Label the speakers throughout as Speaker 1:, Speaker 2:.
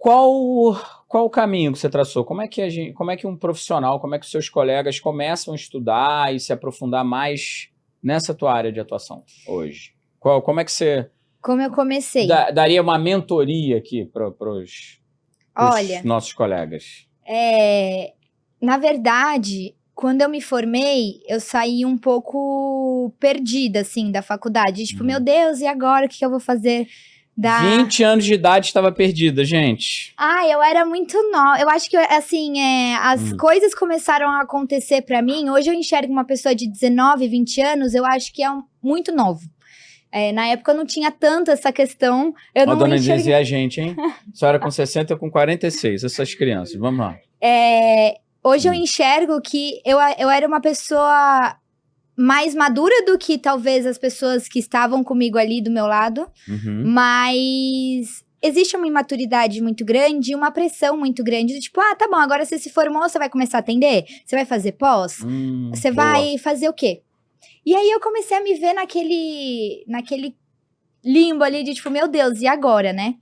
Speaker 1: Qual o caminho que você traçou? Como é que um profissional, como é que os seus colegas começam a estudar e se aprofundar mais nessa tua área de atuação hoje? Como é que você
Speaker 2: Como eu comecei?
Speaker 1: daria uma mentoria aqui para os nossos colegas?
Speaker 2: Na verdade, quando eu me formei, eu saí um pouco perdida, assim, da faculdade. Tipo, meu Deus, e agora? O que eu vou fazer?
Speaker 1: 20 anos de idade estava perdida, gente.
Speaker 2: Eu era muito nova. Eu acho que, assim, as coisas começaram a acontecer pra mim. Hoje eu enxergo uma pessoa de 19, 20 anos, eu acho que é muito novo. Na época eu não tinha tanto essa questão.
Speaker 1: A dona Inês e a gente, hein? A senhora com 60, eu com 46, essas crianças. Vamos lá.
Speaker 2: Hoje eu enxergo que eu era uma pessoa mais madura do que talvez as pessoas que estavam comigo ali do meu lado, mas existe uma imaturidade muito grande e uma pressão muito grande, do tipo, tá bom, agora você se formou, você vai começar a atender? Você vai fazer pós? Você vai fazer o quê? E aí eu comecei a me ver naquele limbo ali de tipo, meu Deus, e agora, né?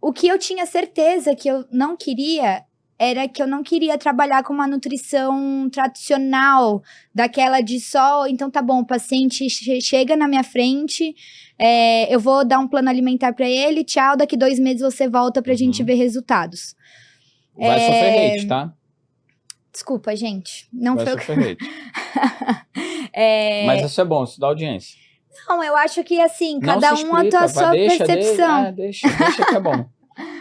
Speaker 2: O que eu tinha certeza que eu não queria era que eu não queria trabalhar com uma nutrição tradicional, daquela de só, então tá bom, o paciente chega na minha frente, eu vou dar um plano alimentar pra ele, tchau, daqui 2 meses você volta pra gente ver resultados.
Speaker 1: Vai sofrer hate, tá?
Speaker 2: Desculpa, gente, não
Speaker 1: vai
Speaker 2: foi
Speaker 1: sofrer hate. Mas isso é bom, isso dá audiência.
Speaker 2: Não, eu acho que assim, cada um tem a sua percepção.
Speaker 1: Deixa que é bom.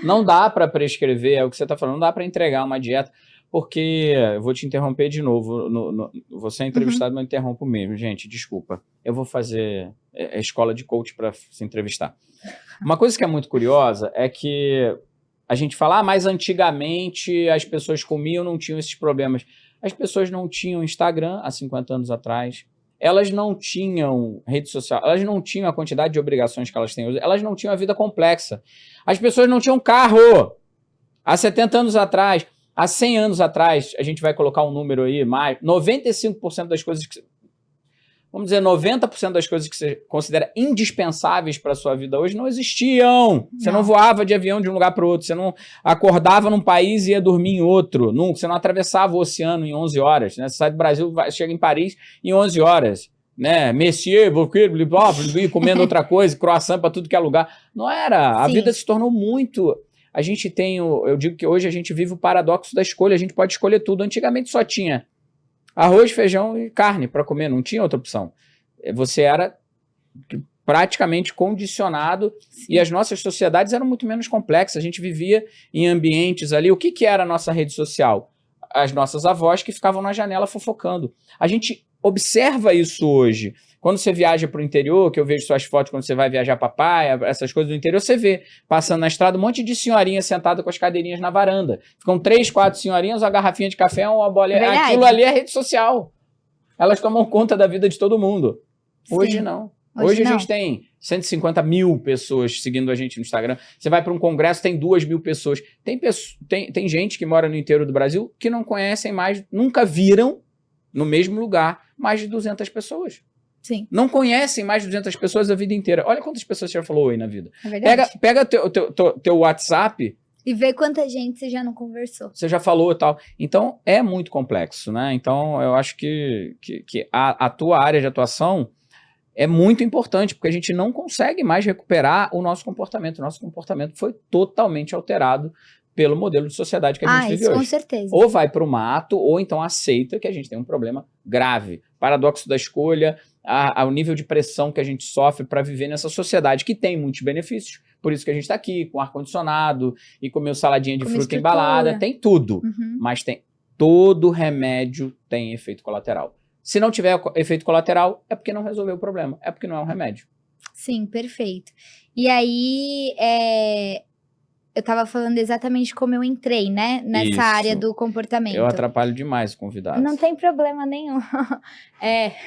Speaker 1: Não dá para prescrever, é o que você está falando, não dá para entregar uma dieta, porque, eu vou te interromper de novo, você é entrevistado, mas eu interrompo mesmo, gente, desculpa. Eu vou fazer a escola de coach para se entrevistar. Uma coisa que é muito curiosa é que a gente fala, mas antigamente as pessoas comiam, não tinham esses problemas. As pessoas não tinham Instagram há 50 anos atrás, elas não tinham rede social, elas não tinham a quantidade de obrigações que elas têm hoje, elas não tinham a vida complexa. As pessoas não tinham carro. Há 70 anos atrás, há 100 anos atrás, a gente vai colocar um número aí, mais 95% das coisas que... Vamos dizer, 90% das coisas que você considera indispensáveis para a sua vida hoje não existiam. Você não voava de avião de um lugar para o outro, você não acordava num país e ia dormir em outro, você não atravessava o oceano em 11 horas, né? Você sai do Brasil, chega em Paris em 11 horas, né? Monsieur, comendo outra coisa, croissant para tudo que é lugar. Não era. A vida se tornou muito... A gente tem, eu digo que hoje a gente vive o paradoxo da escolha, a gente pode escolher tudo. Antigamente só tinha arroz, feijão e carne para comer, não tinha outra opção. Você era praticamente condicionado e as nossas sociedades eram muito menos complexas. A gente vivia em ambientes ali. O que era a nossa rede social? As nossas avós que ficavam na janela fofocando. A gente observa isso hoje. Quando você viaja para o interior, que eu vejo suas fotos quando você vai viajar para praia, essas coisas do interior, você vê, passando na estrada, um monte de senhorinha sentada com as cadeirinhas na varanda. Ficam 3, 4 senhorinhas, uma garrafinha de café, uma bolinha. Aquilo ali é rede social. Elas tomam conta da vida de todo mundo. Hoje não. Hoje a gente tem 150 mil pessoas seguindo a gente no Instagram. Você vai para um congresso, tem 2 mil pessoas. Tem gente que mora no interior do Brasil que não conhecem mais, nunca viram no mesmo lugar mais de 200 pessoas.
Speaker 2: Sim.
Speaker 1: Não conhecem mais de 200 pessoas a vida inteira. Olha quantas pessoas você já falou oi na vida.
Speaker 2: É verdade.
Speaker 1: Pega teu WhatsApp
Speaker 2: e vê quanta gente você já não conversou.
Speaker 1: Você já falou e tal. Então, é muito complexo, né? Então, eu acho que a tua área de atuação é muito importante, porque a gente não consegue mais recuperar o nosso comportamento. O nosso comportamento foi totalmente alterado pelo modelo de sociedade que a gente vive hoje.
Speaker 2: Com certeza.
Speaker 1: Ou vai para o mato, ou então aceita que a gente tem um problema grave. Paradoxo da escolha, ao nível de pressão que a gente sofre para viver nessa sociedade que tem muitos benefícios. Por isso que a gente está aqui, com ar-condicionado, e comer saladinha de fruta embalada, tem tudo. Mas todo remédio tem efeito colateral. Se não tiver efeito colateral, é porque não resolveu o problema, é porque não é um remédio.
Speaker 2: Sim, perfeito. E aí, eu tava falando exatamente como eu entrei, né? Nessa área do comportamento.
Speaker 1: Eu atrapalho demais o convidado.
Speaker 2: Não tem problema nenhum.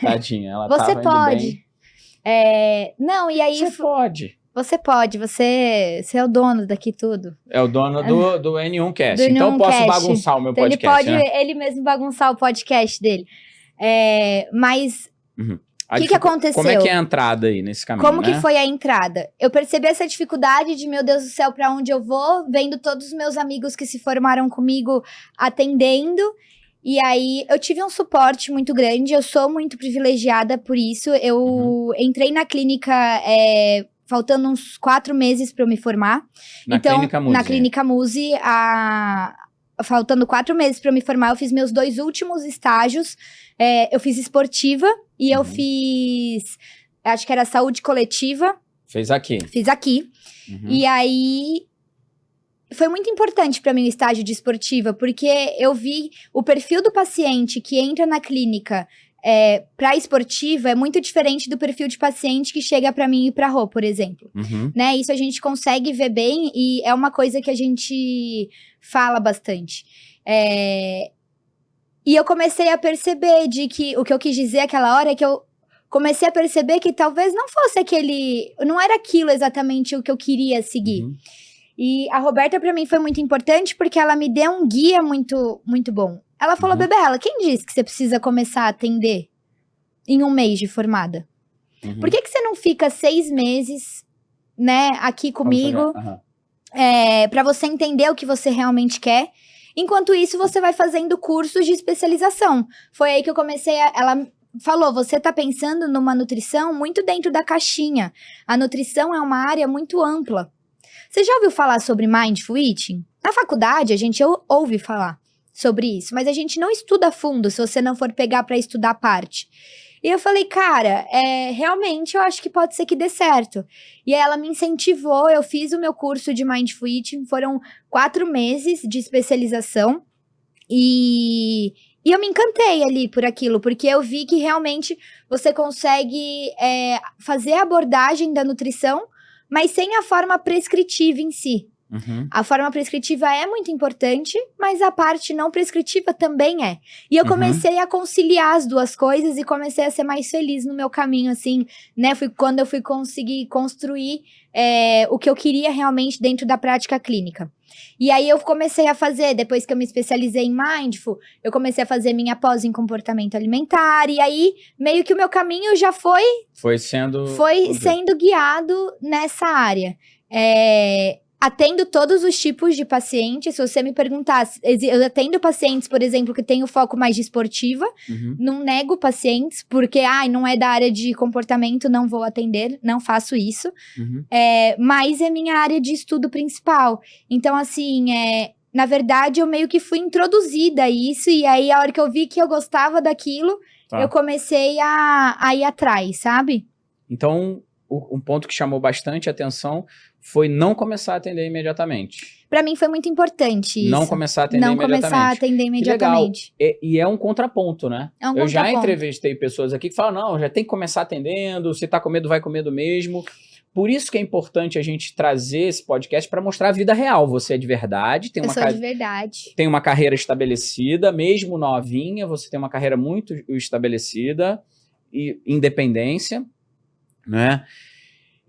Speaker 1: Tadinha, ela
Speaker 2: você
Speaker 1: tava
Speaker 2: pode.
Speaker 1: indo bem.
Speaker 2: Não, e aí...
Speaker 1: Você pode.
Speaker 2: Você pode, você é o dono daqui tudo.
Speaker 1: É o dono do N1 Cast. Então eu posso bagunçar o meu podcast,
Speaker 2: ele pode ele mesmo bagunçar o podcast dele. Mas O que aconteceu?
Speaker 1: Como é que é a entrada aí nesse caminho,
Speaker 2: Como que foi a entrada? Eu percebi essa dificuldade de, meu Deus do céu, pra onde eu vou? Vendo todos os meus amigos que se formaram comigo atendendo. E aí, eu tive um suporte muito grande. Eu sou muito privilegiada por isso. Eu entrei na clínica faltando uns 4 meses pra eu me formar. Na Clínica Musi, faltando 4 meses pra eu me formar, eu fiz meus 2 últimos estágios. Eu fiz esportiva e eu fiz, acho que era saúde coletiva.
Speaker 1: Fez aqui.
Speaker 2: Fiz aqui. E aí, foi muito importante pra mim o estágio de esportiva, porque eu vi o perfil do paciente que entra na clínica pra esportiva é muito diferente do perfil de paciente que chega pra mim e pra Rô, por exemplo. Né? Isso a gente consegue ver bem e é uma coisa que a gente fala bastante. E eu comecei a perceber o que eu quis dizer aquela hora é que eu comecei a perceber que talvez não fosse não era aquilo exatamente o que eu queria seguir. E a Roberta pra mim foi muito importante porque ela me deu um guia muito, muito bom. Ela falou, Bebela, quem disse que você precisa começar a atender em 1 mês de formada? Por que você não fica 6 meses, né, aqui comigo, pra você entender o que você realmente quer? Enquanto isso, você vai fazendo cursos de especialização. Foi aí que eu comecei ela falou, você tá pensando numa nutrição muito dentro da caixinha. A nutrição é uma área muito ampla. Você já ouviu falar sobre Mindful Eating? Na faculdade, a gente ouve falar sobre isso, mas a gente não estuda a fundo se você não for pegar pra estudar a parte. E eu falei, cara, realmente eu acho que pode ser que dê certo. E aí ela me incentivou, eu fiz o meu curso de Mindful Eating, foram 4 meses de especialização. E eu me encantei ali por aquilo, porque eu vi que realmente você consegue fazer a abordagem da nutrição, mas sem a forma prescritiva em si. A forma prescritiva é muito importante, mas a parte não prescritiva também é. E eu comecei a conciliar as duas coisas e comecei a ser mais feliz no meu caminho, assim, né? Quando eu fui conseguir construir o que eu queria realmente dentro da prática clínica. E aí eu comecei a fazer, depois que eu me especializei em Mindful, eu comecei a fazer minha pós em comportamento alimentar, e aí meio que o meu caminho já foi sendo guiado nessa área. Atendo todos os tipos de pacientes. Se você me perguntar, eu atendo pacientes, por exemplo, que têm o foco mais de esportiva. Não nego pacientes, porque não é da área de comportamento, não vou atender, não faço isso. Mas é minha área de estudo principal. Então, assim, na verdade, eu meio que fui introduzida a isso, e aí a hora que eu vi que eu gostava daquilo, eu comecei a ir atrás, sabe?
Speaker 1: Então, um ponto que chamou bastante atenção foi não começar a atender imediatamente.
Speaker 2: Pra mim foi muito importante isso.
Speaker 1: Não começar a atender imediatamente. Que legal. E é um contraponto, né? Eu já entrevistei pessoas aqui que falam, não, já tem que começar atendendo, se tá com medo, vai com medo mesmo. Por isso que é importante a gente trazer esse podcast para mostrar a vida real. Você é de verdade.
Speaker 2: Eu sou de verdade.
Speaker 1: Tem uma carreira estabelecida, mesmo novinha, você tem uma carreira muito estabelecida e independência, né?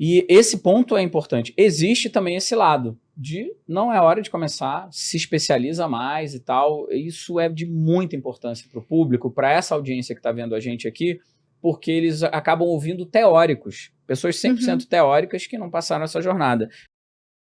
Speaker 1: E esse ponto é importante. Existe também esse lado de não é hora de começar, se especializa mais e tal. Isso é de muita importância para o público, para essa audiência que está vendo a gente aqui, porque eles acabam ouvindo teóricos, pessoas 100% teóricas que não passaram essa jornada.